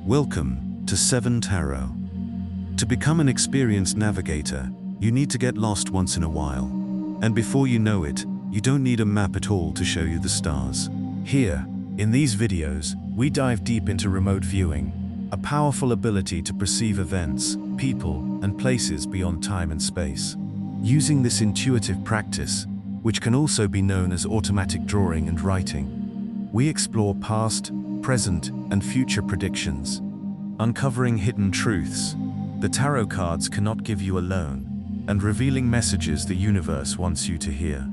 Welcome to 7 Tarot. To become an experienced navigator, you need to get lost once in a while. And before you know it, you don't need a map at all to show you the stars. Here, in these videos, we dive deep into remote viewing, a powerful ability to perceive events, people, and places beyond time and space. Using this intuitive practice, which can also be known as automatic drawing and writing, we explore past, present, and future predictions, uncovering hidden truths the tarot cards cannot give you alone, and revealing messages the universe wants you to hear.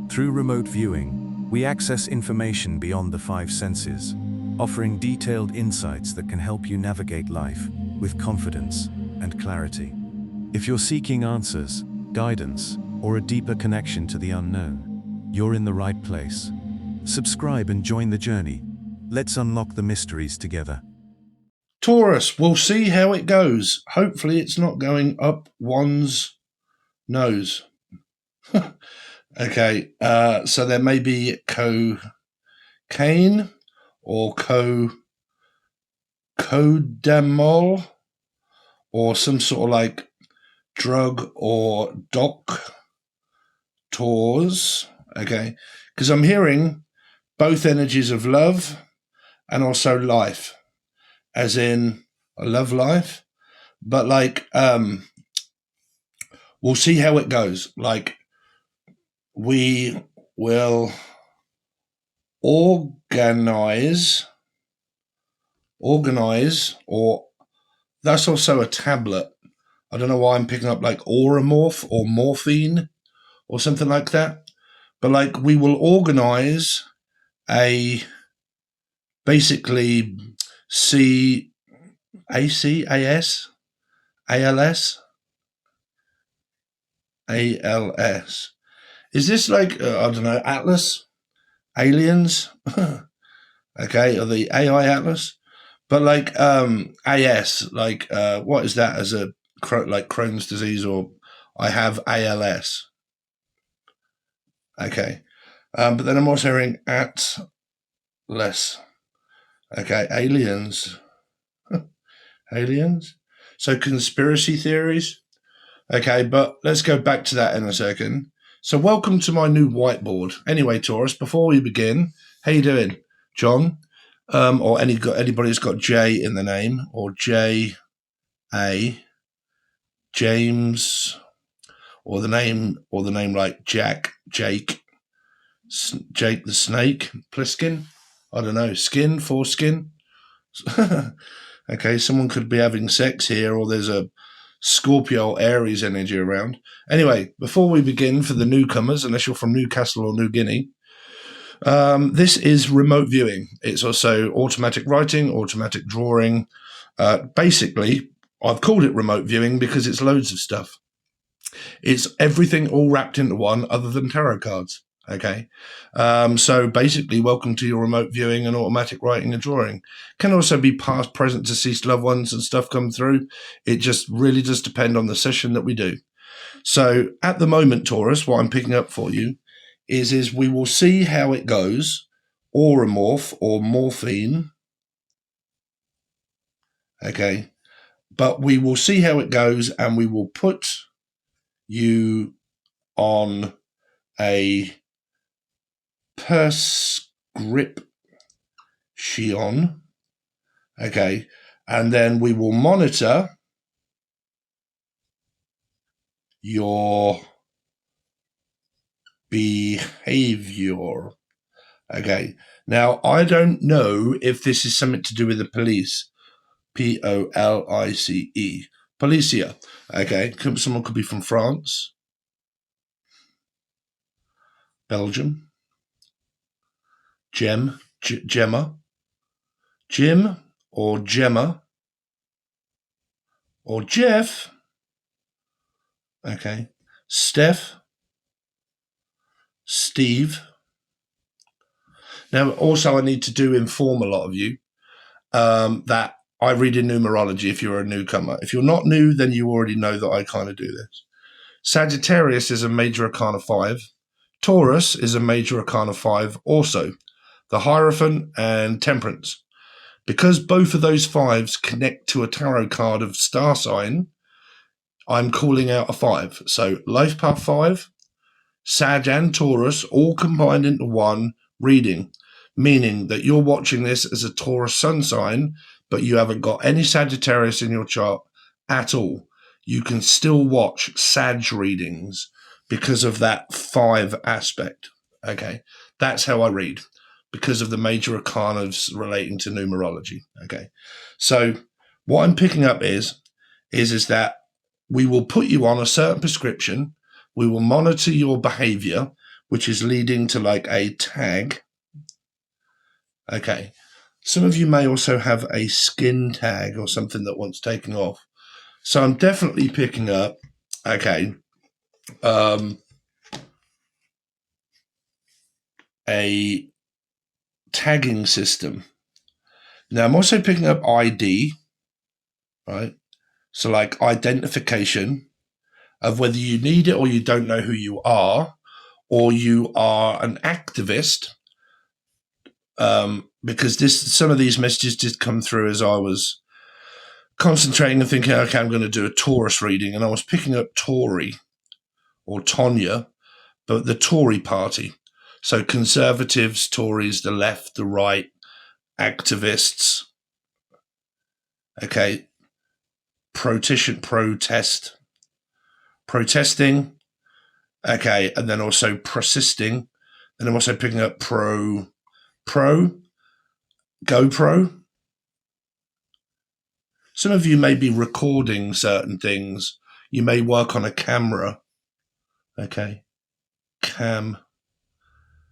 Through remote viewing, we access information beyond the 5 senses, offering detailed insights that can help you navigate life with confidence and clarity. If you're seeking answers, guidance, or a deeper connection to the unknown, you're in the right place. Subscribe and join the journey. Let's unlock the mysteries together. Taurus, we'll see how it goes. Hopefully it's not going up one's nose. Okay, so there may be cocaine or codamol or some sort of like drug or doctors, okay? Because I'm hearing both energies of love and also life, as in I love life, but like we'll see how it goes. Like we will organize, or that's also a tablet. I don't know why I'm picking up like Auramorph or morphine or something like that. But like we will organize basically ALS. Is this like, I don't know, Atlas? Aliens? Okay, or the AI Atlas? But like AS, like what is that as a, like Crohn's disease, or I have ALS? Okay. But then I'm also hearing Atlas. Okay, aliens. Aliens? So conspiracy theories? Okay, but let's go back to that in a second. So welcome to my new whiteboard. Anyway, Taurus, before we begin, how you doing? John? Or anybody who's got J in the name, or J.A., James, or the name like Jack, Jake the Snake, Pliskin, I don't know, skin, foreskin. Okay, someone could be having sex here, or there's a Scorpio Aries energy around. Anyway, before we begin, for the newcomers, unless you're from Newcastle or New Guinea, this is remote viewing. It's also automatic writing, automatic drawing. Basically, I've called it remote viewing because it's loads of stuff. It's everything all wrapped into one other than tarot cards. Okay. So basically, welcome to your remote viewing and automatic writing and drawing. Can also be past, present, deceased loved ones and stuff come through. It just really does depend on the session that we do. So at the moment, Taurus, what I'm picking up for you is we will see how it goes. Auramorph or morphine. Okay. But we will see how it goes, and we will put you on a prescription, okay, and then we will monitor your behavior. Okay, now I don't know if this is something to do with the police, Police, Policia. Okay, someone could be from France, Belgium, Gemma, Jim, or Gemma, or Jeff. Okay, Steph, Steve. Now, also, I need to inform a lot of you that I read in numerology if you're a newcomer. If you're not new, then you already know that I kind of do this. Sagittarius is a major arcana 5. Taurus is a major arcana 5 also. The Hierophant and Temperance. Because both of those 5s connect to a tarot card of star sign, I'm calling out a 5. So Life Path 5, Sag and Taurus all combined into one reading, meaning that you're watching this as a Taurus sun sign, but you haven't got any Sagittarius in your chart at all. You can still watch Sag readings because of that 5 aspect. Okay, that's how I read, because of the major arcanas relating to numerology. Okay, so what I'm picking up is that we will put you on a certain prescription. We will monitor your behavior, which is leading to like a tag. Okay, some of you may also have a skin tag or something that wants taking off. So I'm definitely picking up, okay, a tagging system. Now I'm also picking up ID, right? So like identification of whether you need it or you don't know who you are, or you are an activist, because some of these messages did come through as I was concentrating and thinking, okay, I'm going to do a Taurus reading, and I was picking up Tory or Tonya, but the Tory party. So conservatives, Tories, the left, the right, activists, okay, protesting, okay, and then also persisting. And I'm also picking up GoPro. Some of you may be recording certain things. You may work on a camera. Okay. Cam.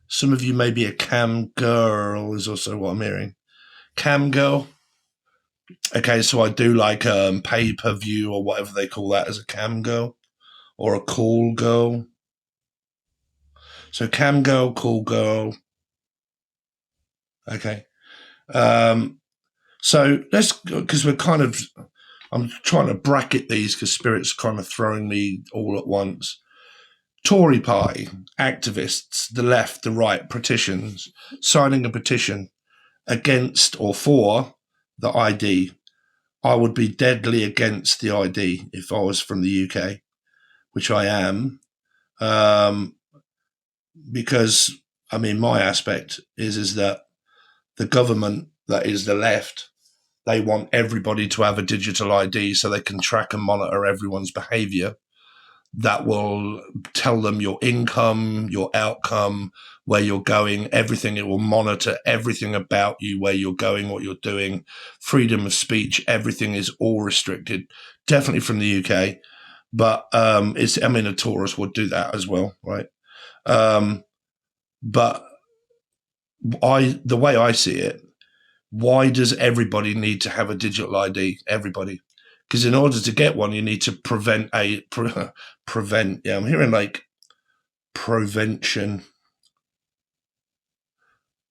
Some of you may be a cam girl is also what I'm hearing. Cam girl. Okay, so I do like pay-per-view or whatever they call that as a cam girl or a call girl. So cam girl, call girl. Okay. So let's, because I'm trying to bracket these because Spirit's kind of throwing me all at once. Tory party, activists, the left, the right, petitions, signing a petition against or for the ID. I would be deadly against the ID if I was from the UK, which I am, because, I mean, my aspect is that the government, that is the left, they want everybody to have a digital ID so they can track and monitor everyone's behavior. That will tell them your income, your outcome, where you're going, everything. It will monitor everything about you, where you're going, what you're doing, freedom of speech, everything is all restricted, definitely from the UK. But a Taurus would do that as well, right? But the way I see it, why does everybody need to have a digital ID? Everybody. Because in order to get one, you need to prevent. Yeah, I'm hearing like prevention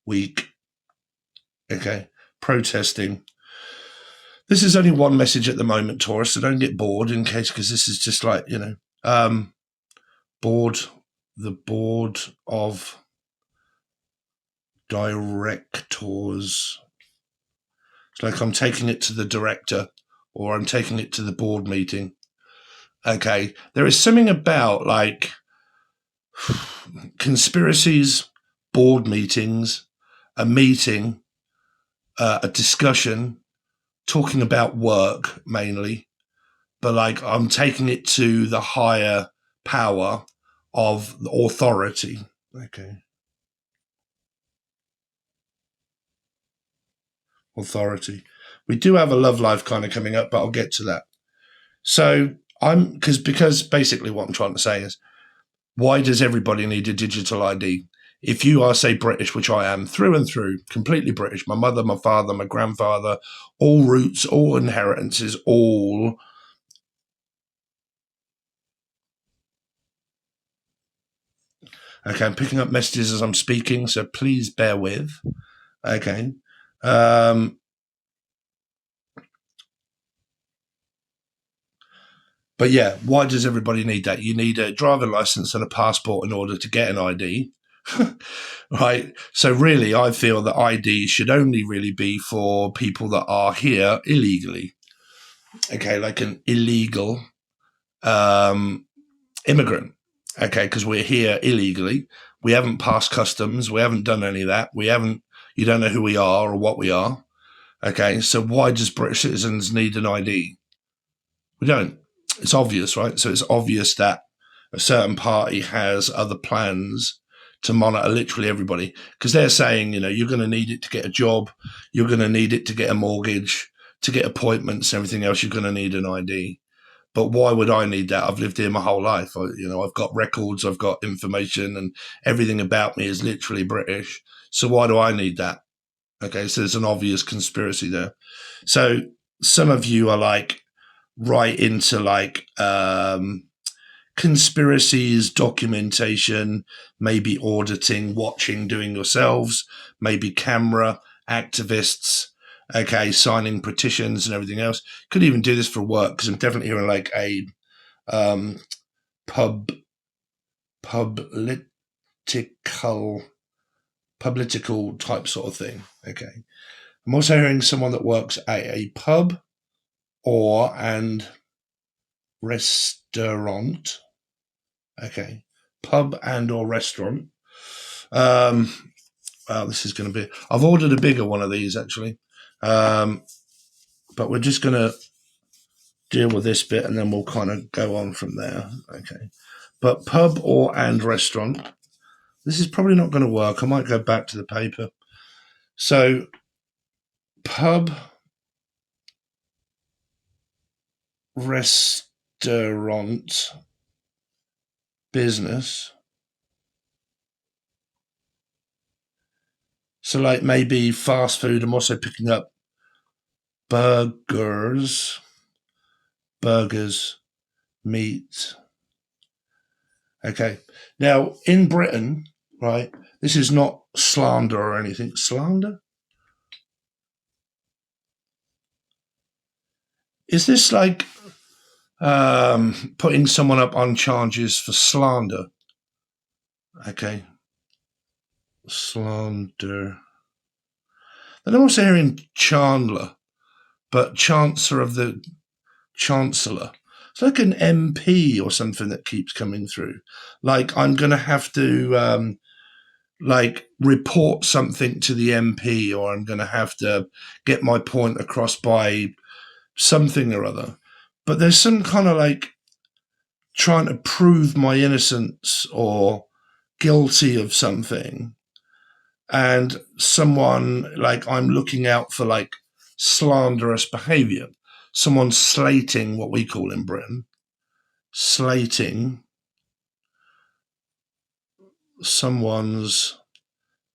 week. Okay, protesting. This is only one message at the moment, Taurus, so don't get bored in case, because this is just like, the board of directors. It's like I'm taking it to the director, or I'm taking it to the board meeting. Okay, there is something about like conspiracies, board meetings, a meeting, a discussion, talking about work mainly, but like I'm taking it to the higher power of authority. Okay. Authority. We do have a love life kind of coming up, but I'll get to that. So because basically what I'm trying to say is, why does everybody need a digital ID? If you are, say, British, which I am through and through, completely British, my mother, my father, my grandfather, all roots, all inheritances, all. Okay, I'm picking up messages as I'm speaking, so please bear with. Okay. But yeah, why does everybody need that? You need a driving license and a passport in order to get an ID. Right? So really, I feel that ID should only really be for people that are here illegally. Okay, like an illegal immigrant. Okay, because we're here illegally. We haven't passed customs. We haven't done any of that. You don't know who we are or what we are. Okay, so why does British citizens need an ID? We don't. It's obvious, right? So it's obvious that a certain party has other plans to monitor literally everybody, because they're saying, you're going to need it to get a job, you're going to need it to get a mortgage, to get appointments, everything else, you're going to need an ID. But why would I need that? I've lived here my whole life. I've got records, I've got information, and everything about me is literally British. So why do I need that? Okay, so there's an obvious conspiracy there. So some of you are like right into like conspiracies, documentation, maybe auditing, watching, doing yourselves, maybe camera, activists, okay, signing petitions and everything else. Could even do this for work, because I'm definitely hearing like a political type sort of thing. Okay. I'm also hearing someone that works at a pub and restaurant. Okay. Pub and or restaurant. Well, this is going to be... I've ordered a bigger one of these, actually. But we're just going to deal with this bit, and then we'll kind of go on from there. Okay. But pub and restaurant. This is probably not going to work. I might go back to the paper. So, pub, restaurant, business. So like maybe fast food. I'm also picking up burgers, meat. Okay. Now, in Britain, right, this is not slander or anything. Slander? Is this like putting someone up on charges for slander? Okay. Slander. Then I'm also hearing Chandler, but Chancellor of the Chancellor. It's like an MP or something that keeps coming through. Like I'm going to have to like report something to the MP, or I'm going to have to get my point across by something or other. But there's some kind of like trying to prove my innocence or guilty of something. And someone like I'm looking out for like slanderous behavior. Someone slating, what we call in Britain, slating someone's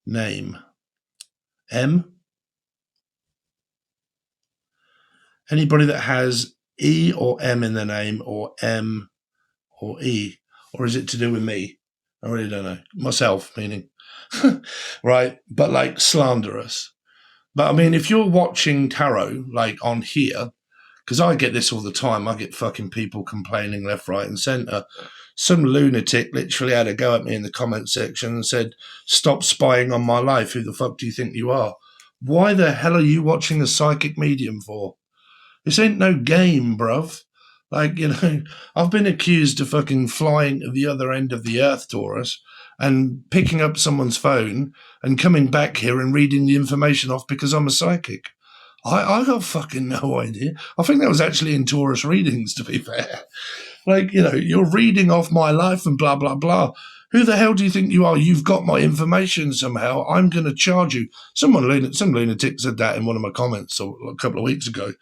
name. M? Anybody that has E or M in their name, or M or E? Or is it to do with me? I really don't know. Myself, meaning. Right? But like slanderous. But I mean, if you're watching tarot, like on here, because I get this all the time. I get fucking people complaining left, right, and centre. Some lunatic literally had a go at me in the comment section and said, "Stop spying on my life. Who the fuck do you think you are? Why the hell are you watching a psychic medium for? This ain't no game, bruv." Like, I've been accused of fucking flying to the other end of the earth, Taurus, and picking up someone's phone and coming back here and reading the information off because I'm a psychic. I got fucking no idea. I think that was actually in Taurus readings, to be fair. Like, you're reading off my life and blah, blah, blah. Who the hell do you think you are? You've got my information somehow. I'm going to charge you. Some lunatic said that in one of my comments a couple of weeks ago.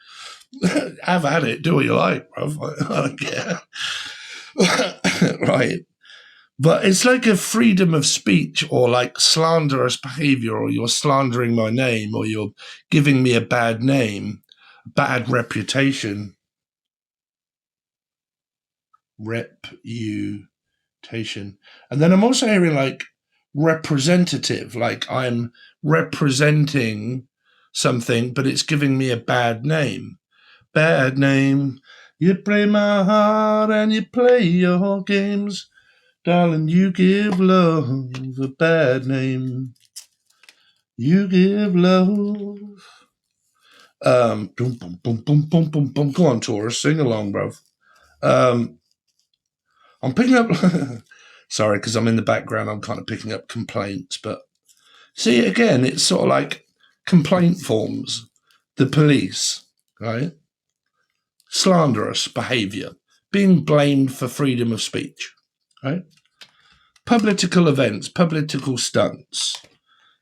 Have at it. Do what you like, bro. I don't care. Right. But it's like a freedom of speech, or like slanderous behavior, or you're slandering my name, or you're giving me a bad name, bad reputation. Reputation. And then I'm also hearing like representative, like I'm representing something, but it's giving me a bad name. Bad name. You play my heart and you play your games. Darling, you give love a bad name. You give love. Boom, boom, boom, boom, boom, boom, boom. Go on, Taurus, sing along, bruv. I'm picking up. Sorry, because I'm in the background. I'm kind of picking up complaints, but see, again, it's sort of like complaint forms. The police, right? Slanderous behaviour, being blamed for freedom of speech, right? Political events, political stunts,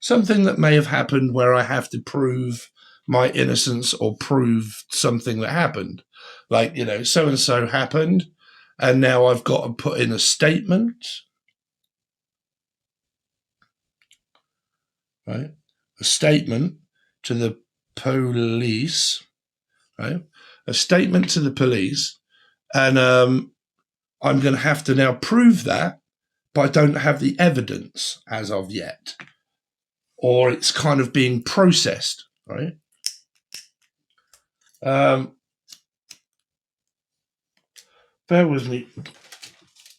something that may have happened where I have to prove my innocence or prove something that happened. Like, you know, so-and-so happened, and now I've got to put in a statement, right? A statement to the police, right? A statement to the police, and I'm going to have to now prove that, but I don't have the evidence as of yet, or it's kind of being processed, right? Bear with me,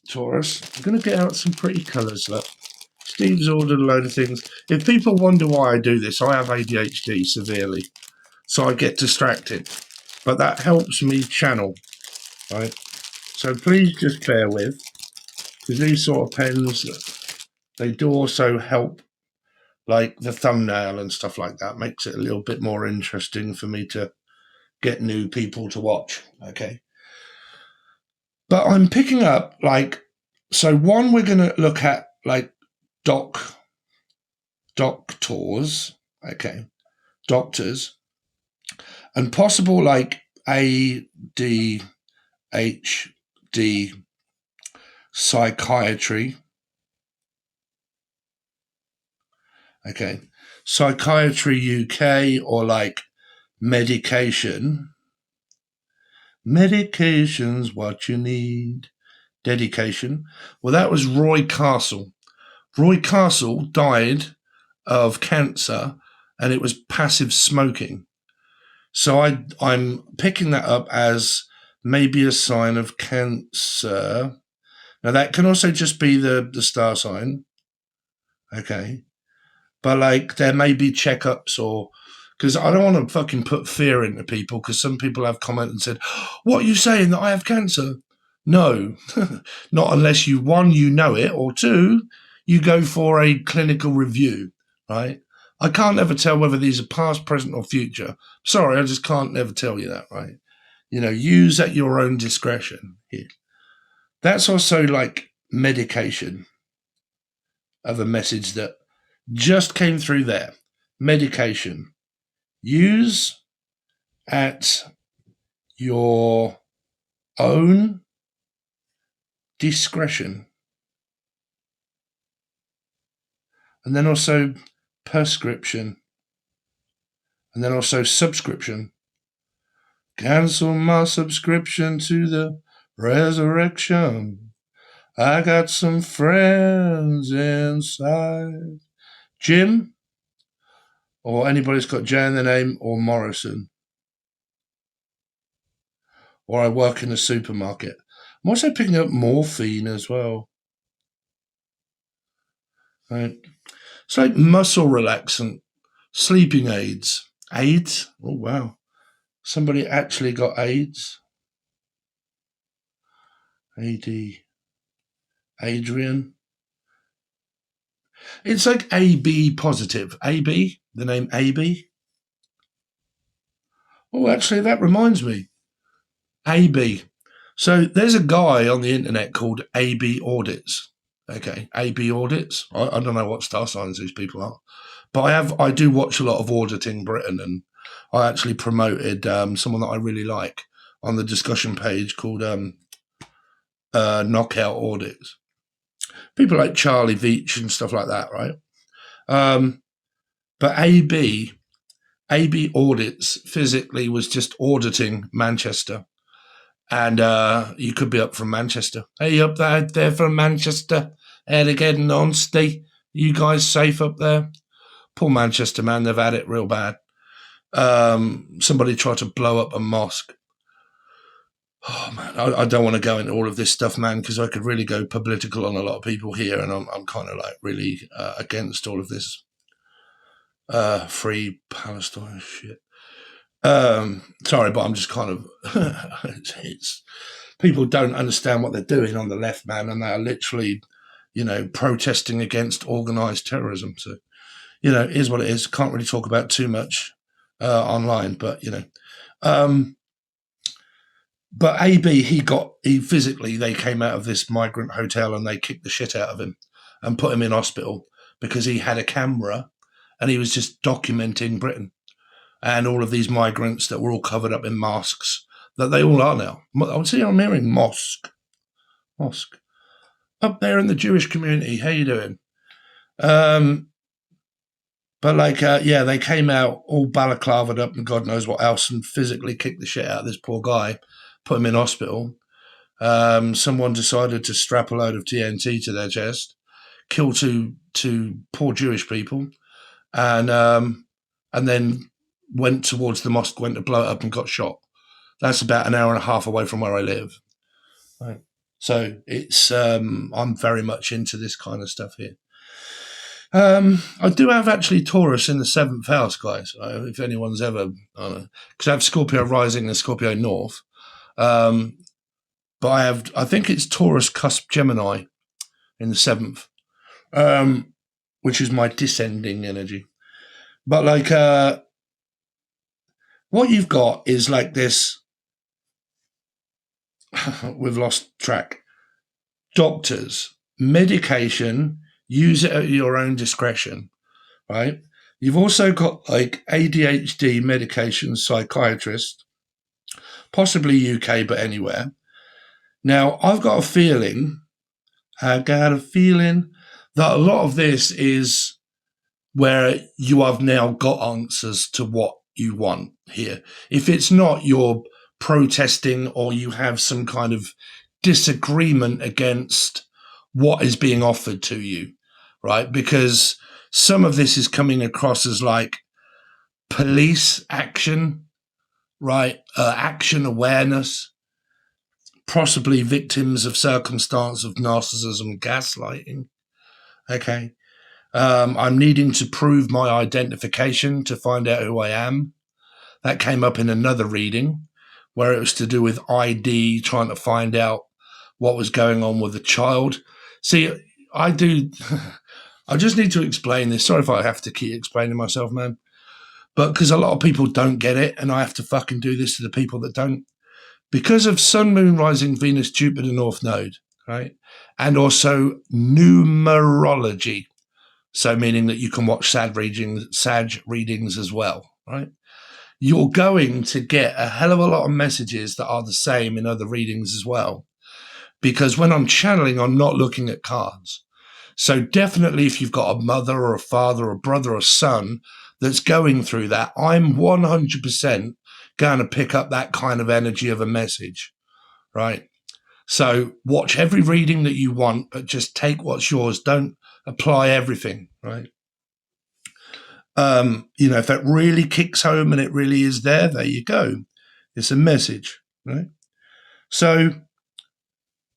Taurus. I'm going to get out some pretty colours, look. Steve's ordered a load of things. If people wonder why I do this, I have ADHD severely, so I get distracted. But that helps me channel, right? So please just bear with, because these sort of pens, they do also help, like the thumbnail and stuff like that. Makes it a little bit more interesting for me to get new people to watch, okay? But I'm picking up, like, so one, we're going to look at, like, doctors, okay, doctors, and possible, like, ADHD psychiatry, okay, psychiatry UK, or, like, medication's what you need. Dedication. Well, that was Roy Castle. Roy Castle died of cancer, and it was passive smoking. So I'm picking that up as maybe a sign of cancer. Now, that can also just be the star sign. Okay. But, like, there may be checkups, or because I don't want to fucking put fear into people, because some people have commented and said, what are you saying, that I have cancer? No, not unless you, one, you know it, or two, you go for a clinical review, right? I can't ever tell whether these are past, present, or future. Sorry, I just can't never tell you that, right? You know, use at your own discretion here. That's also like medication of a message that just came through there. Medication. Use at your own discretion. And then also prescription. And then also subscription. Cancel my subscription to the resurrection. I got some friends inside. Jim, or anybody that's got J in their name, or Morrison. Or I work in a supermarket. I'm also picking up morphine as well. Right. It's like muscle relaxant, sleeping aids. AIDS? Oh, wow. Somebody actually got AIDS. Adrian. It's like AB positive. AB, the name AB. Oh, actually, that reminds me. AB. So there's a guy on the internet called AB Audits. Okay, AB Audits. I don't know what star signs these people are, but I do watch a lot of Auditing Britain, and I actually promoted someone that I really like on the discussion page called Knockout Audits. People like Charlie Veach and stuff like that, right? But AB Audits physically was just auditing Manchester. And you could be up from Manchester. Hey, up there from Manchester. How they getting on, Steve? You guys safe up there? Poor Manchester, man. They've had it real bad. Somebody tried to blow up a mosque. Oh man, I don't want to go into all of this stuff, man, because I could really go political on a lot of people here, and I'm kind of like really against all of this free Palestine shit. Sorry, but I'm just kind of it's people don't understand what they're doing on the left, man, and they are literally, protesting against organized terrorism. So, it is what it is. Can't really talk about too much online, but but AB, he physically, they came out of this migrant hotel and they kicked the shit out of him and put him in hospital because he had a camera and he was just documenting Britain and all of these migrants that were all covered up in masks, that they all are now. I'm hearing mosque. Up there in the Jewish community, how you doing? But they came out all balaclavaed up and God knows what else and physically kicked the shit out of this poor guy, put him in hospital. Someone decided to strap a load of TNT to their chest, kill two poor Jewish people, and then went towards the mosque, went to blow it up and got shot. That's about an hour and a half away from where I live. Right. So it's I'm very much into this kind of stuff here. I do have actually Taurus in the 7th house, guys. If anyone's ever, because I have Scorpio rising and Scorpio north. But I think it's Taurus cusp Gemini in the 7th, which is my descending energy. But what you've got is like this, we've lost track. Doctors, medication, use it at your own discretion, right? You've also got like ADHD medication, psychiatrist, possibly UK, but anywhere. Now, I've got a feeling that a lot of this is where you have now got answers to what you want here. If it's not, you're protesting or you have some kind of disagreement against what is being offered to you, right? Because some of this is coming across as like police action, right? Action awareness, possibly victims of circumstance of narcissism, gaslighting. Okay. I'm needing to prove my identification to find out who I am. That came up in another reading where it was to do with ID, trying to find out what was going on with the child. See, I just need to explain this. Sorry if I have to keep explaining myself, man. But because a lot of people don't get it, and I have to fucking do this to the people that don't. Because of Sun, Moon, Rising, Venus, Jupiter, North Node, right? And also numerology. So meaning that you can watch Sag readings as well, right? You're going to get a hell of a lot of messages that are the same in other readings as well. Because when I'm channeling, I'm not looking at cards. So definitely if you've got a mother or a father or a brother or son that's going through that, I'm 100% going to pick up that kind of energy of a message, right? So watch every reading that you want, but just take what's yours. Don't apply everything, right? If it really kicks home and it really is there you go. It's a message, right? So,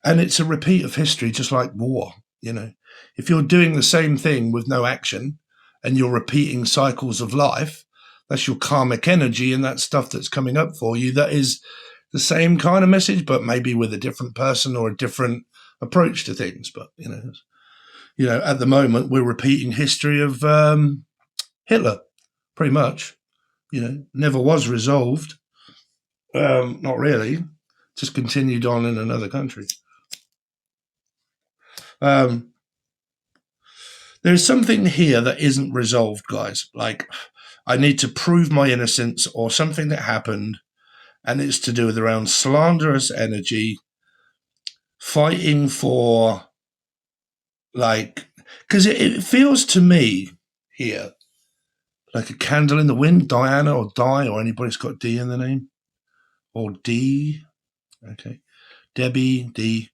and it's a repeat of history, just like war, If you're doing the same thing with no action and you're repeating cycles of life, that's your karmic energy and that stuff that's coming up for you. That is the same kind of message, but maybe with a different person or a different approach to things. But, at the moment, we're repeating history of Hitler, pretty much. Never was resolved. Not really. Just continued on in another country. There's something here that isn't resolved, guys. Like, I need to prove my innocence or something that happened, and it's to do with around slanderous energy, fighting for, because it feels to me here like a candle in the wind, Diana or Di, or anybody's got D in the name, or D, okay, Debbie, D.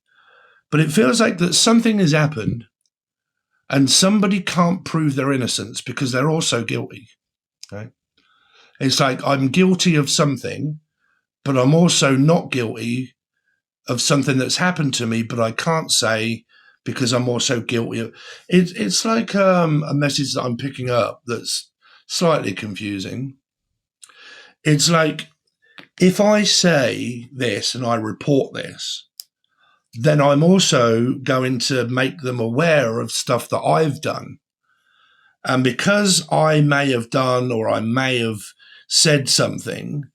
But it feels like that something has happened and somebody can't prove their innocence because they're also guilty. Right? It's like I'm guilty of something, but I'm also not guilty of something that's happened to me, but I can't say because I'm also guilty of it. It's like a message that I'm picking up that's slightly confusing. It's like, if I say this and I report this, then I'm also going to make them aware of stuff that I've done. And because I may have done or I may have said something,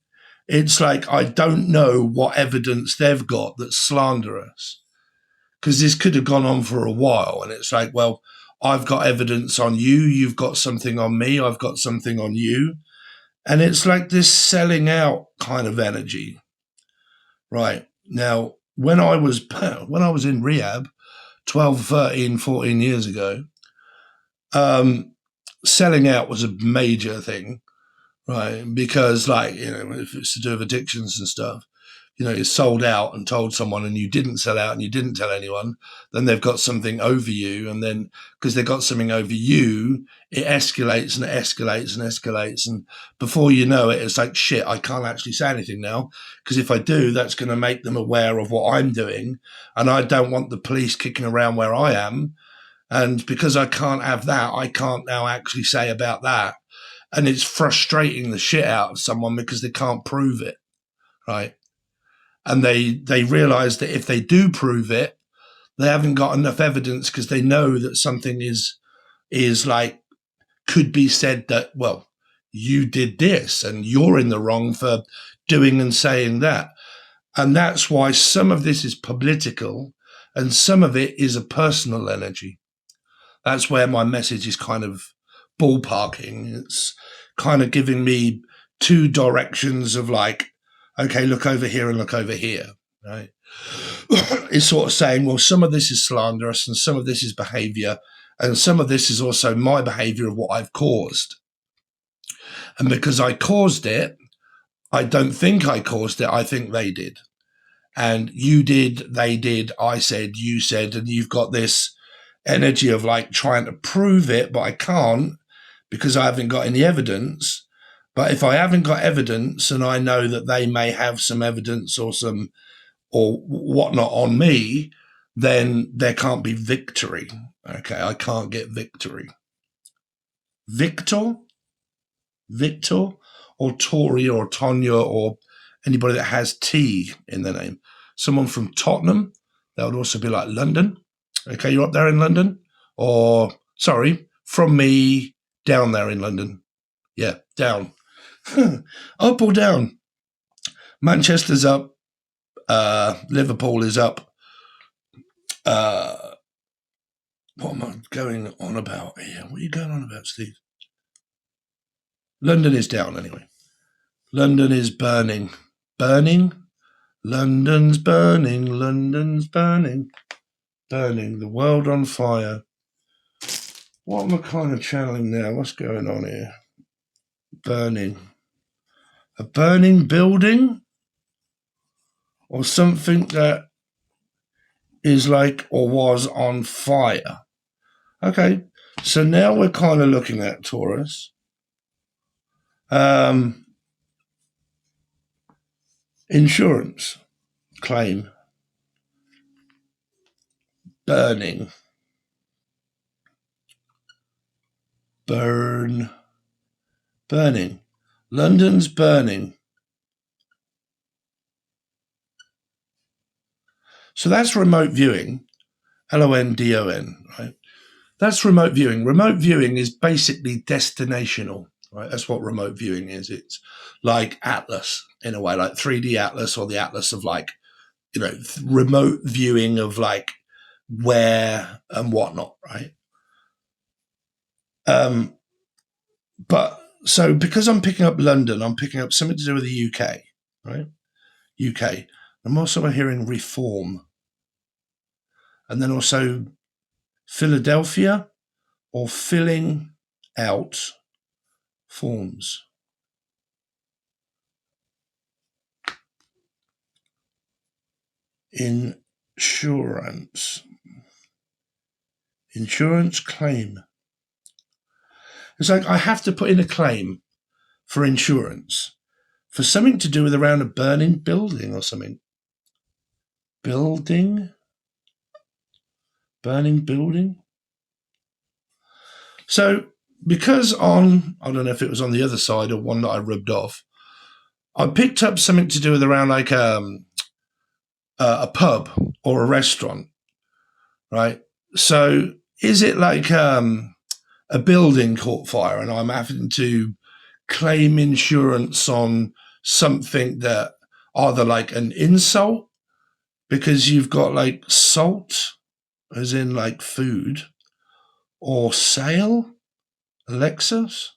it's like I don't know what evidence they've got that's slanderous. Because this could have gone on for a while. And it's like, well, I've got evidence on you. You've got something on me. I've got something on you. And it's like this selling out kind of energy. Right. Now, when I was in rehab 12, 13, 14 years ago, selling out was a major thing, right? Because, like, you know, if it's to do with addictions and stuff, you know, you sold out and told someone and you didn't sell out and you didn't tell anyone, then they've got something over you. And then because they've got something over you, it escalates and it escalates and escalates. And before you know it, it's like, shit, I can't actually say anything now. Because if I do, that's going to make them aware of what I'm doing. And I don't want the police kicking around where I am. And because I can't have that, I can't now actually say about that. And it's frustrating the shit out of someone because they can't prove it, right? And they realize that if they do prove it, they haven't got enough evidence because they know that something is like, could be said that, well, you did this and you're in the wrong for doing and saying that. And that's why some of this is political and some of it is a personal energy. That's where my message is kind of ballparking. It's kind of giving me two directions of like, okay, look over here and look over here, right? It's sort of saying, well, some of this is slanderous and some of this is behavior and some of this is also my behavior of what I've caused. And because I caused it, I don't think I caused it. I think they did. And you did, they did, I said, you said, and you've got this energy of like trying to prove it, but I can't because I haven't got any evidence. But if I haven't got evidence and I know that they may have some evidence or whatnot on me, then there can't be victory. Okay, I can't get victory. Victor or Tori or Tonya or anybody that has T in their name. Someone from Tottenham, that would also be like London. Okay, you're up there in London? Or, sorry, from me down there in London. Yeah, down. Up or down? Manchester's up. Liverpool is up. What am I going on about here? What are you going on about, Steve? London is down anyway. London is burning. Burning? London's burning. London's burning. Burning. The world on fire. What am I kind of channeling now? What's going on here? Burning. A burning building? Or something that is like or was on fire. Okay, so now we're kind of looking at Taurus. Insurance claim. Burning. Burning. London's burning. So that's remote viewing, LONDON, right? That's remote viewing. Remote viewing is basically destinational, right? That's what remote viewing is. It's like Atlas in a way, like 3D Atlas or the Atlas of like, you know, remote viewing of like where and whatnot, right? But so because I'm picking up London, I'm picking up something to do with the UK, right? UK. I'm also hearing reform. And then also Philadelphia or filling out forms. Insurance claim. It's like I have to put in a claim for insurance for something to do with around a burning building or something. building, burning building. So because on, I don't know if it was on the other side or one that I rubbed off, I picked up something to do with around like a pub or a restaurant, right? So is it like a building caught fire and I'm having to claim insurance on something that either like an insult because you've got like salt, as in like food, or sale, Alexis,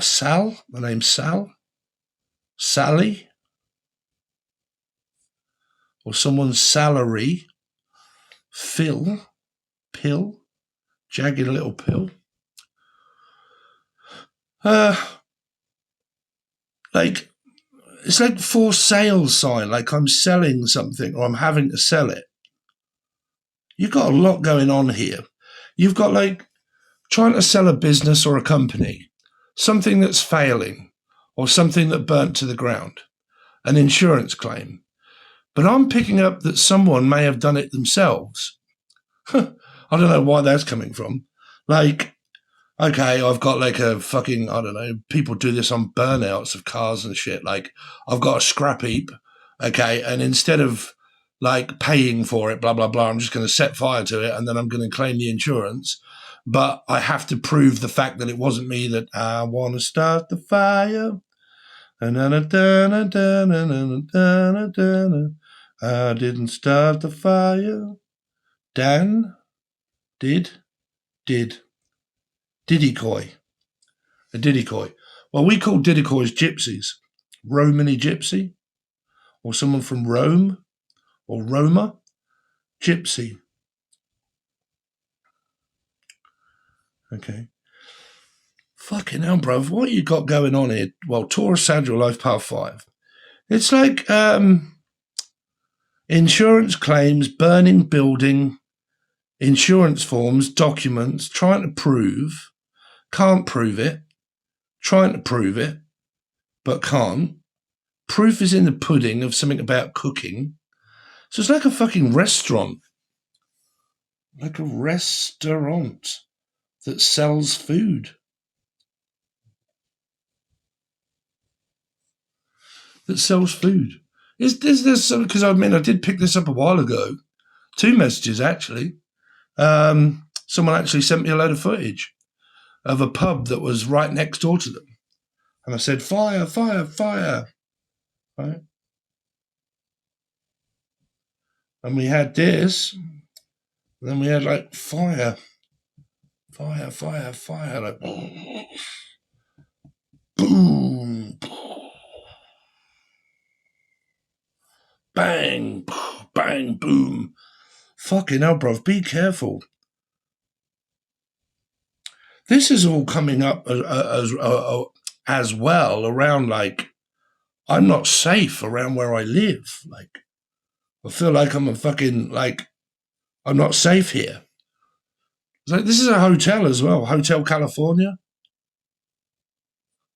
Sal, the name's Sal, Sally, or someone's salary, Phil, pill, jagged little pill. Like, it's like for sale sign, like I'm selling something or I'm having to sell it. You've got a lot going on here. You've got like trying to sell a business or a company, something that's failing or something that burnt to the ground, an insurance claim. But I'm picking up that someone may have done it themselves. I don't know why that's coming from. Like, okay, I've got like a fucking, I don't know, people do this on burnouts of cars and shit. Like, I've got a scrap heap, okay, and instead of like paying for it, blah, blah, blah, I'm just going to set fire to it and then I'm going to claim the insurance. But I have to prove the fact that it wasn't me, that I want to start the fire. I didn't start the fire. Dan did. Diddy-coy. A diddy-coy. Well, we call diddy-coys gypsies. Romany gypsy, or someone from Rome, or Roma, gypsy. Okay. Fucking hell, bruv, what you got going on here? Well, Taurus, Sagittarius, life path 5. It's like insurance claims, burning building, insurance forms, documents, trying to prove, can't prove it, trying to prove it, but can't. Proof is in the pudding of something about cooking. So it's like a fucking restaurant. Like a restaurant that sells food. That sells food. Is there some, because I mean, I did pick this up a while ago. 2 messages, actually. Someone actually sent me a load of footage of a pub that was right next door to them. And I said, fire, fire, fire. Right? And we had this. And then we had like fire. Fire, fire, fire. Like, boom. Bang, bang, boom. Fucking hell, bruv, be careful. This is all coming up as well around, like, I'm not safe around where I live. Like, I feel like I'm a fucking, like, I'm not safe here. It's like, this is a hotel as well. Hotel California.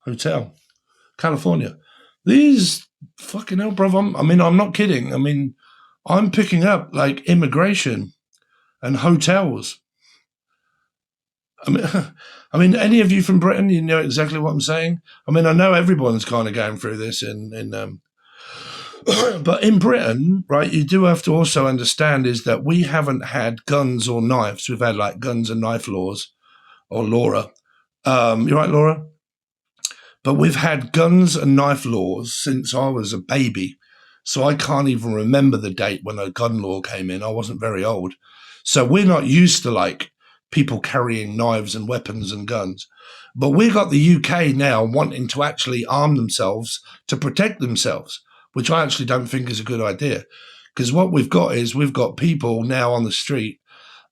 Hotel California. These, fucking hell, bruv, I'm not kidding. I mean, I'm picking up, like, immigration and hotels. I mean, any of you from Britain, you know exactly what I'm saying. I mean, I know everyone's kind of going through this but in Britain, right, you do have to also understand is that we haven't had guns or knives. We've had like guns and knife laws, or Laura. You're right, Laura? But we've had guns and knife laws since I was a baby. So I can't even remember the date when a gun law came in. I wasn't very old. So we're not used to like people carrying knives and weapons and guns. But we got the UK now wanting to actually arm themselves to protect themselves, which I actually don't think is a good idea. Because what we've got is we've got people now on the street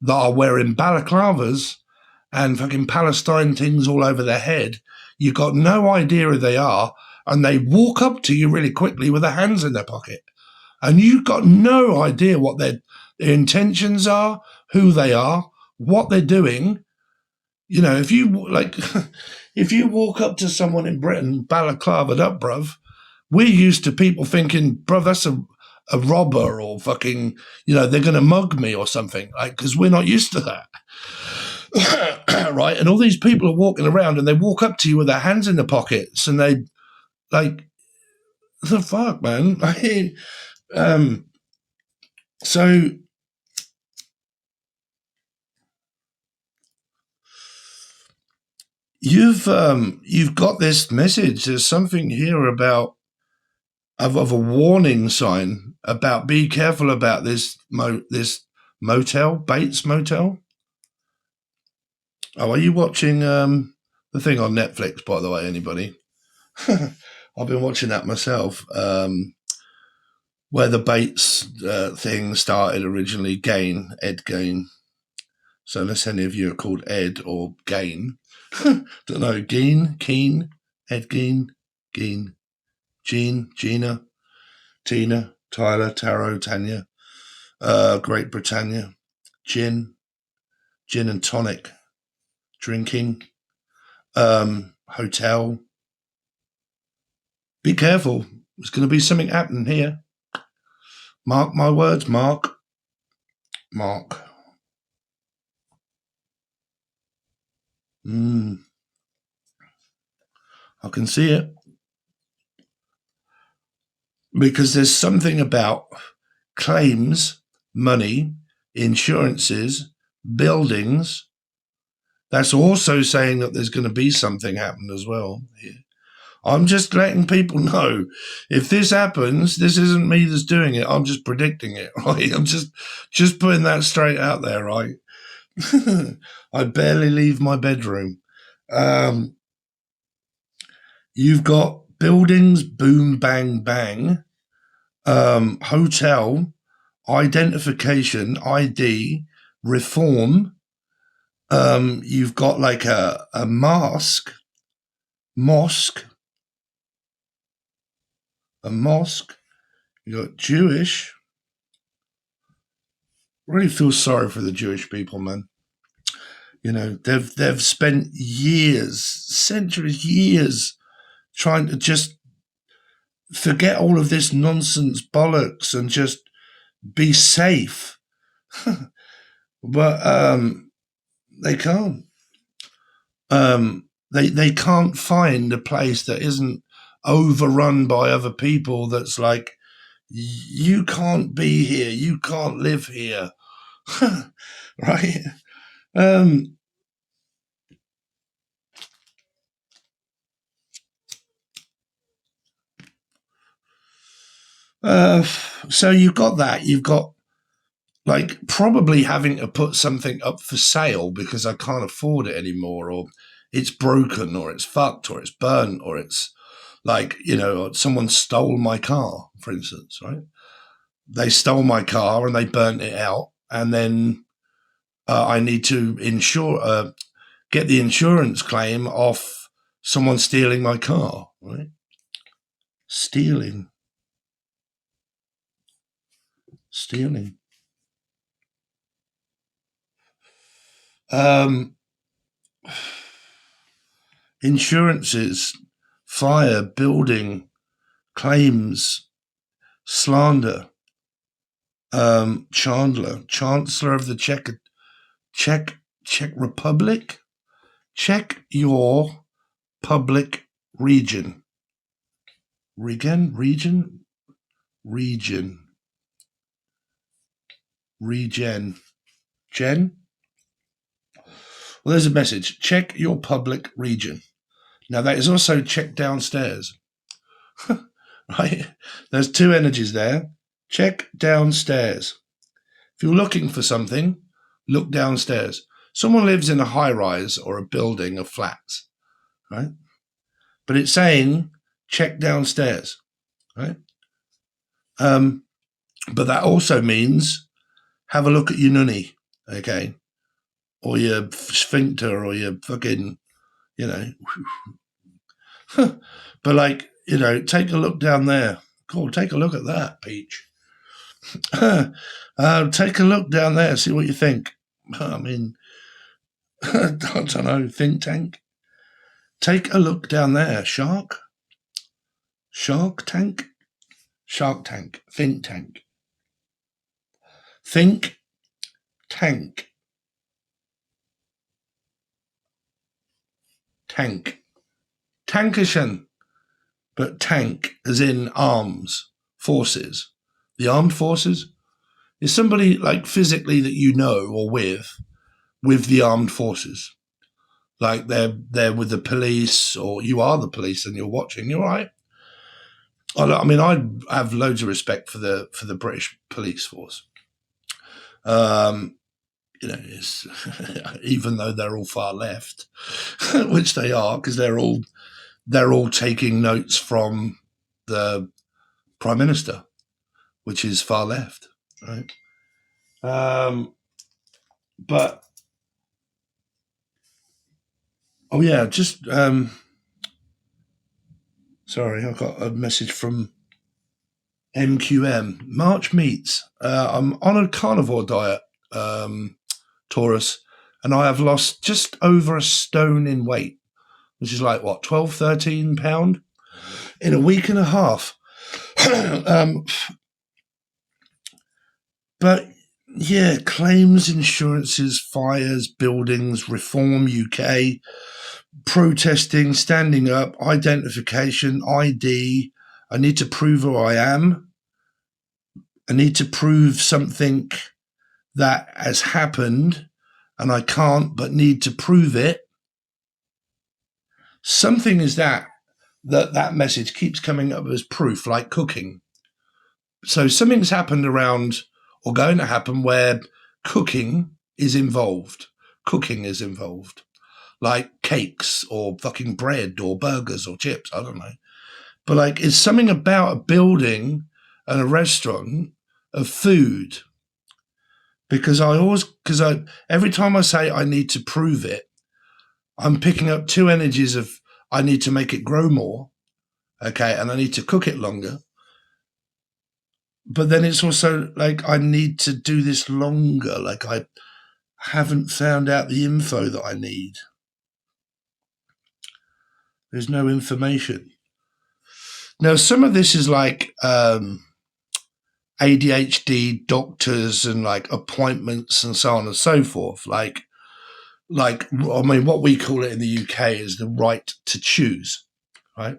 that are wearing balaclavas and fucking Palestine things all over their head. You've got no idea who they are, and they walk up to you really quickly with their hands in their pocket. And you've got no idea what their intentions are, who they are, what they're doing. You know, if you like, if you walk up to someone in Britain, balaclavaed up, bruv, we're used to people thinking, bruv, that's a robber or fucking, you know, they're going to mug me or something, like, because we're not used to that. Right? And all these people are walking around and they walk up to you with their hands in their pockets and they, like, the fuck, man? So you've got this message. There's something here about of a warning sign about be careful about this motel, Bates Motel. Oh, are you watching the thing on Netflix, by the way, anybody? I've been watching that myself, where the Bates thing started originally, Ed Gain. So unless any of you are called Ed or Gain, don't know, Keen, Ed Gein, Jean, Gina, Tina, Tyler, Taro, Tanya, Great Britannia, gin and tonic, drinking, hotel. Be careful. There's going to be something happening here. Mark my words, Mark. I can see it. Because there's something about claims, money, insurances, buildings. That's also saying that there's going to be something happen as well here. I'm just letting people know, if this happens, this isn't me that's doing it. I'm just predicting it, right? I'm just putting that straight out there, right? I barely leave my bedroom. You've got buildings, boom, bang, bang, hotel, identification, ID, reform. You've got like a mosque, you got Jewish. Really feel sorry for the Jewish people, man. You know, they've spent years, centuries, years trying to just forget all of this nonsense bollocks and just be safe. But they can't. They can't find a place that isn't overrun by other people that's like, you can't be here, you can't live here. Right? So you've got that. You've got like probably having to put something up for sale because I can't afford it anymore, or it's broken, or it's fucked, or it's burnt, or it's like, you know, someone stole my car, for instance, right? They stole my car and they burnt it out, and then I need to get the insurance claim off someone stealing my car, right? Stealing. Insurances, fire, building, claims, slander. Chancellor of the Czech Republic. Check your public region. Region. Jen? Well, there's a message. Check your public region. Now, that is also check downstairs. Right? There's two energies there. Check downstairs. If you're looking for something, look downstairs. Someone lives in a high-rise or a building of flats, right? But it's saying check downstairs, right? But that also means have a look at your nunny, okay? Or your sphincter, or your fucking, you know. But like, you know, take a look down there. Cool, take a look at that, Peach. Take a look down there, see what you think. I mean, I don't know, think tank. Take a look down there. Shark Tank? Shark Tank. Think tank. Think tank. Tank. Tankischen. But tank as in arms, forces. The armed forces is somebody like physically that you know or with the armed forces. Like they're with the police, or you are the police and you're watching. You're right. I mean, I have loads of respect for the British police force. You know, it's, even though they're all far left, which they are, because they're all taking notes from the Prime Minister, which is far left, right? But oh yeah, just sorry, I got a message from MQM. March meets. I'm on a carnivore diet, Taurus, and I have lost just over a stone in weight, which is like what, 12, 13 pound in a week and a half. But yeah, claims, insurances, fires, buildings, Reform UK, protesting, standing up, identification, ID. I need to prove who I am. I need to prove something that has happened, and I can't but need to prove it. Something is that message keeps coming up as proof, like cooking. So something's happened around, or going to happen, where cooking is involved. Cooking is involved. Like cakes or fucking bread or burgers or chips, I don't know. But like, it's something about a building and a restaurant of food. Because every time I say I need to prove it, I'm picking up two energies of I need to make it grow more, okay, and I need to cook it longer. But then it's also like I need to do this longer, like I haven't found out the info that I need. There's no information. Now, some of this is like ADHD doctors and like appointments and so on and so forth. Like, I mean, what we call it in the UK is the right to choose, right?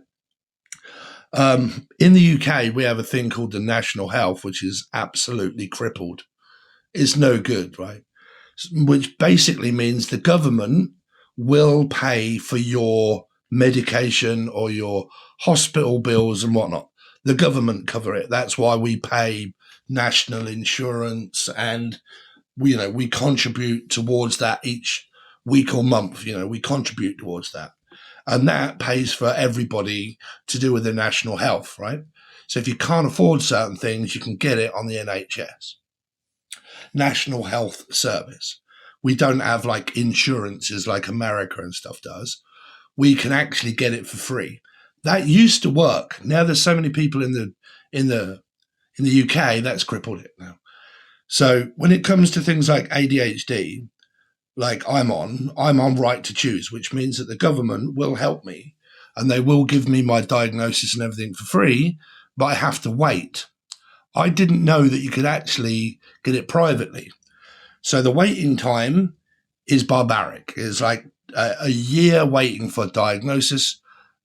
In the UK, we have a thing called the National Health, which is absolutely crippled. It's no good, right? Which basically means the government will pay for your medication or your hospital bills and whatnot. The government cover it. That's why we pay national insurance, and we contribute towards that each week or month. We contribute towards that. And that pays for everybody to do with their national health, right? So if you can't afford certain things, you can get it on the NHS. National Health Service. We don't have like insurances like America and stuff does. We can actually get it for free. That used to work. Now there's so many people in the UK that's crippled it now. So when it comes to things like ADHD, like I'm on right to choose, which means that the government will help me and they will give me my diagnosis and everything for free, but I have to wait. I didn't know that you could actually get it privately. So the waiting time is barbaric. It's like a year waiting for diagnosis,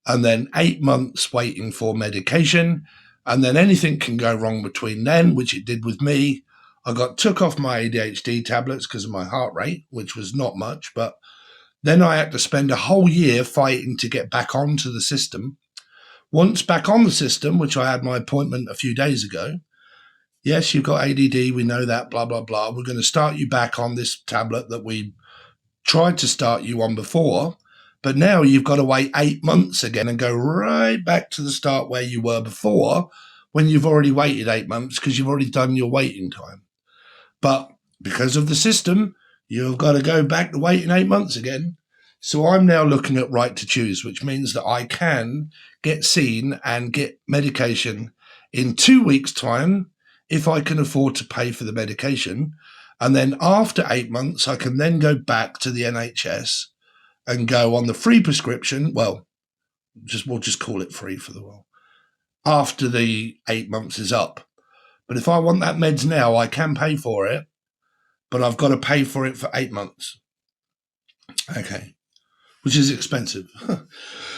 and then 8 months waiting for medication, and then anything can go wrong between then, which it did with me. I got took off my ADHD tablets because of my heart rate, which was not much, but then I had to spend a whole year fighting to get back onto the system. Once back on the system, which I had my appointment a few days ago, yes, you've got ADD, we know that, blah, blah, blah. We're going to start you back on this tablet that we tried to start you on before, but now you've got to wait 8 months again and go right back to the start where you were before, when you've already waited 8 months because you've already done your waiting time. But because of the system, you've got to go back to waiting 8 months again. So I'm now looking at right to choose, which means that I can get seen and get medication in 2 weeks' time if I can afford to pay for the medication. And then after 8 months, I can then go back to the NHS and go on the free prescription. Well, we'll just call it free for the while. After the 8 months is up. But if I want that meds now, I can pay for it, but I've got to pay for it for 8 months. Okay. Which is expensive.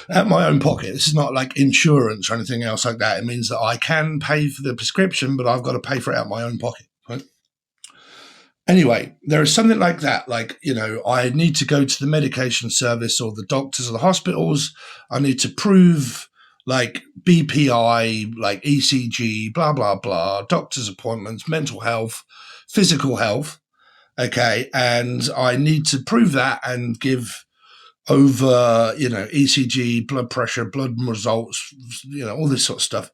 At my own pocket. This is not like insurance or anything else like that. It means that I can pay for the prescription, but I've got to pay for it out of my own pocket. Right? Anyway, there is something like that. Like, you know, I need to go to the medication service or the doctors or the hospitals. I need to prove like BPI, like ECG, blah, blah, blah, doctor's appointments, mental health, physical health. Okay. And I need to prove that and give over, you know, ECG, blood pressure, blood results, you know, all this sort of stuff.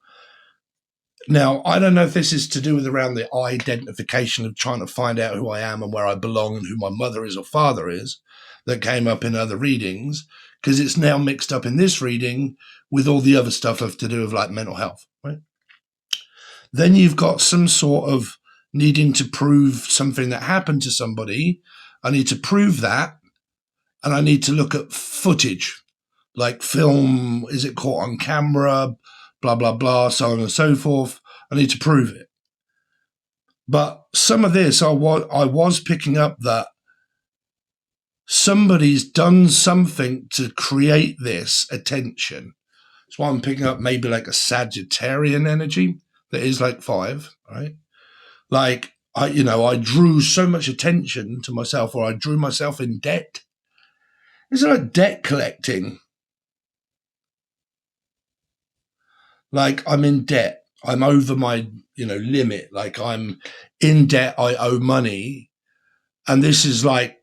Now, I don't know if this is to do with around the identification of trying to find out who I am and where I belong and who my mother is or father is that came up in other readings, because it's now mixed up in this reading with all the other stuff to do with like mental health, right? Then you've got some sort of needing to prove something that happened to somebody. I need to prove that, and I need to look at footage, like film, is it caught on camera, blah, blah, blah, so on and so forth. I need to prove it. But some of this, I was picking up that somebody's done something to create this attention. That's why I'm picking up maybe like a Sagittarian energy that is like 5, right? Like, I drew so much attention to myself, or I drew myself in debt. It's like debt collecting. Like, I'm in debt. I'm over my, limit. Like, I'm in debt. I owe money. And this is like,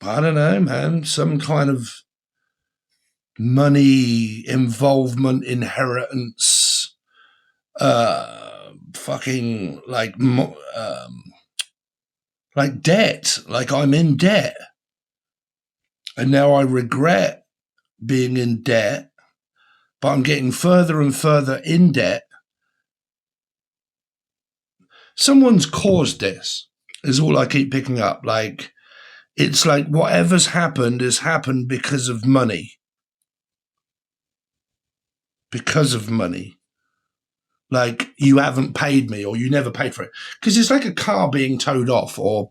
I don't know, man, some kind of money involvement, inheritance, fucking like debt. Like, I'm in debt. And now I regret being in debt, but I'm getting further and further in debt. Someone's caused this, is all I keep picking up. Like, it's like whatever's happened has happened because of money. Because of money. Like, you haven't paid me, or you never paid for it. Because it's like a car being towed off, or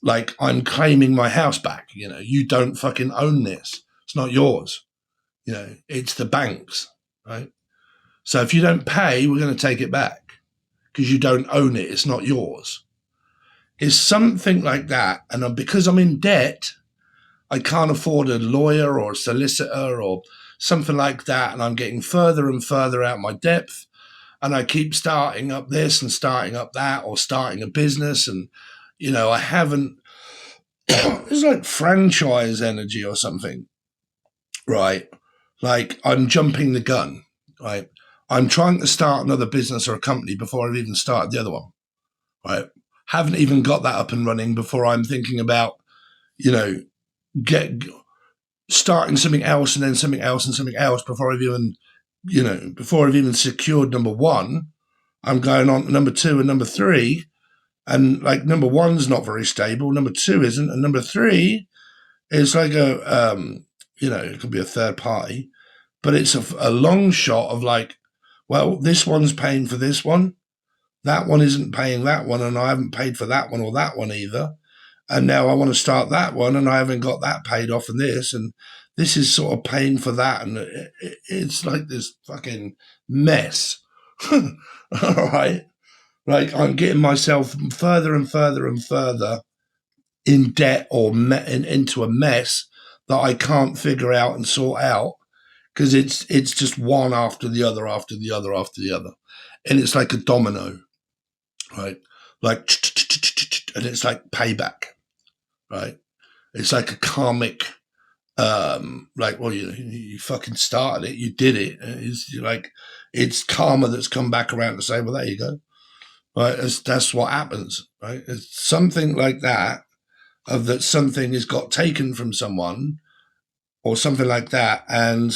like I'm claiming my house back. You don't fucking own this. It's not yours. It's the bank's, right? So if you don't pay, we're going to take it back because you don't own it. It's not yours. It's something like that. And because I'm in debt, I can't afford a lawyer or a solicitor or something like that. And I'm getting further and further out my depth. And I keep starting up this and starting up that, or starting a business. And, I haven't, it's like franchise energy or something, right? Like, I'm jumping the gun, right? I'm trying to start another business or a company before I've even started the other one, right? Haven't even got that up and running before I'm thinking about, starting something else and then something else and something else before I've even secured number 1. I'm going on to number 2 and number 3. And like number 1's not very stable. Number 2 isn't. And number 3 is like it could be a third party, but it's a long shot of like, well, this one's paying for this one. That one isn't paying that one, and I haven't paid for that one or that one either. And now I want to start that one, and I haven't got that paid off, and this is sort of paying for that. And it's like this fucking mess. All right. Like, I'm getting myself further and further and further in debt or into a mess that I can't figure out and sort out, because it's just one after the other, after the other, after the other. And it's like a domino, right? Like, and it's like payback, right? It's like a karmic, like, well, you fucking started it, you did it. It's karma that's come back around to say, well, there you go. Right? That's what happens, right? It's something like that, of that something has got taken from someone or something like that, and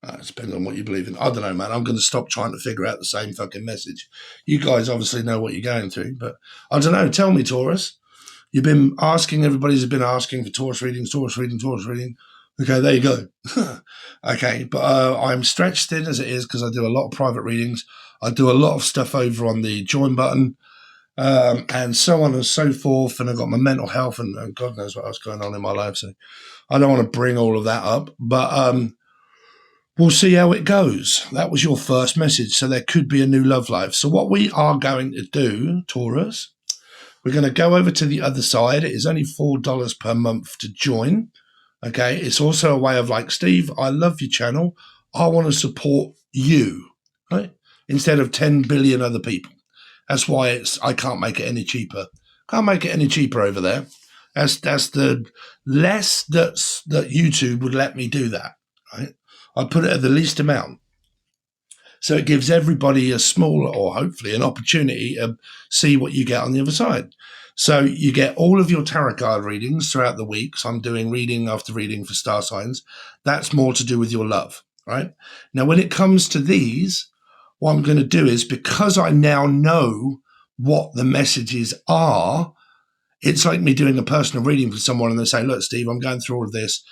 It depends on what you believe in. I don't know, man. I'm going to stop trying to figure out the same fucking message. You guys obviously know what you're going through, but I don't know. Tell me, Taurus. You've been asking, everybody's been asking for Taurus readings, Taurus reading, Taurus reading. Okay, there you go. Okay, but I'm stretched thin as it is because I do a lot of private readings. I do a lot of stuff over on the join button and so on and so forth. And I've got my mental health and God knows what else going on in my life. So I don't want to bring all of that up, but we'll see how it goes. That was your first message. So there could be a new love life. So what we are going to do, Taurus, we're going to go over to the other side. It is only $4 per month to join. Okay. It's also a way of like, Steve, I love your channel. I want to support you, right? Instead of 10 billion other people. That's why I can't make it any cheaper. Can't make it any cheaper over there. That's the less that YouTube would let me do that, right? I put it at the least amount. So it gives everybody a small, or hopefully an opportunity to see what you get on the other side. So you get all of your tarot card readings throughout the week. So I'm doing reading after reading for star signs. That's more to do with your love, right? Now, when it comes to these, what I'm going to do is, because I now know what the messages are, it's like me doing a personal reading for someone and they say, look, Steve, I'm going through all of this.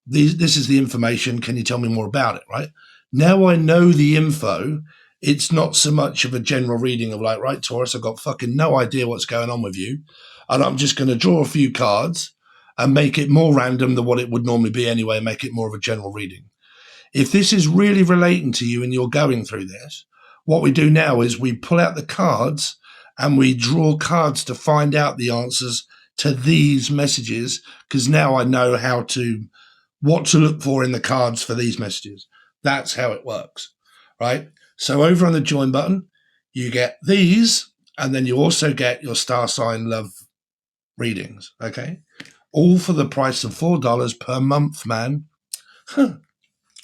This is the information. Can you tell me more about it, right? Now I know the info. It's not so much of a general reading of like, right, Taurus, I've got fucking no idea what's going on with you. And I'm just going to draw a few cards and make it more random than what it would normally be anyway, make it more of a general reading. If this is really relating to you and you're going through this, what we do now is we pull out the cards and we draw cards to find out the answers to these messages, because now I know what to look for in the cards for these messages. That's how it works, right? So over on the join button, you get these, and then you also get your star sign love readings, okay? All for the price of $4 per month, man.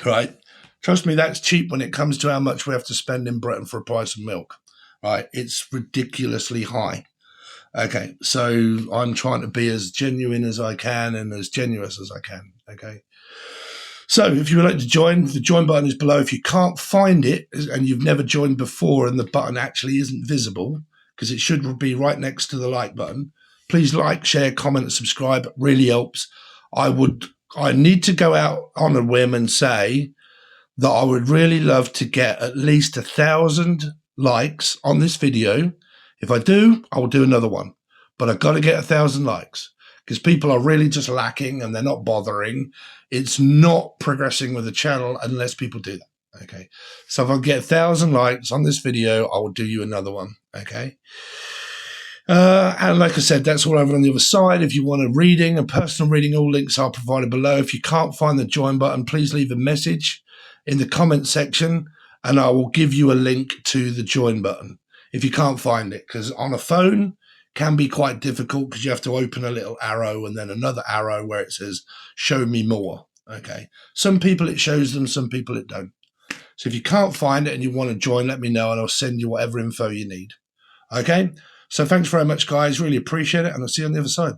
Right? Trust me, that's cheap when it comes to how much we have to spend in Britain for a price of milk, right? It's ridiculously high. Okay, so I'm trying to be as genuine as I can and as generous as I can, okay? So if you would like to join, the join button is below. If you can't find it and you've never joined before and the button actually isn't visible, because it should be right next to the like button, please like, share, comment, and subscribe. It really helps. I need to go out on a whim and say that I would really love to get at least 1,000 likes on this video. If I do, I will do another one. But I've got to get 1,000 likes because people are really just lacking and they're not bothering. It's not progressing with the channel unless people do that. Okay. So if I get 1,000 likes on this video, I will do you another one. Okay. And like I said, that's all over on the other side. If you want a reading, a personal reading, all links are provided below. If you can't find the join button, please leave a message in the comment section and I will give you a link to the join button if you can't find it, because on a phone can be quite difficult because you have to open a little arrow and then another arrow where it says show me more. Okay, some people it shows them, some people it don't. So if you can't find it and you want to join, let me know and I'll send you whatever info you need. Okay, so thanks very much guys, really appreciate it, and I'll see you on the other side.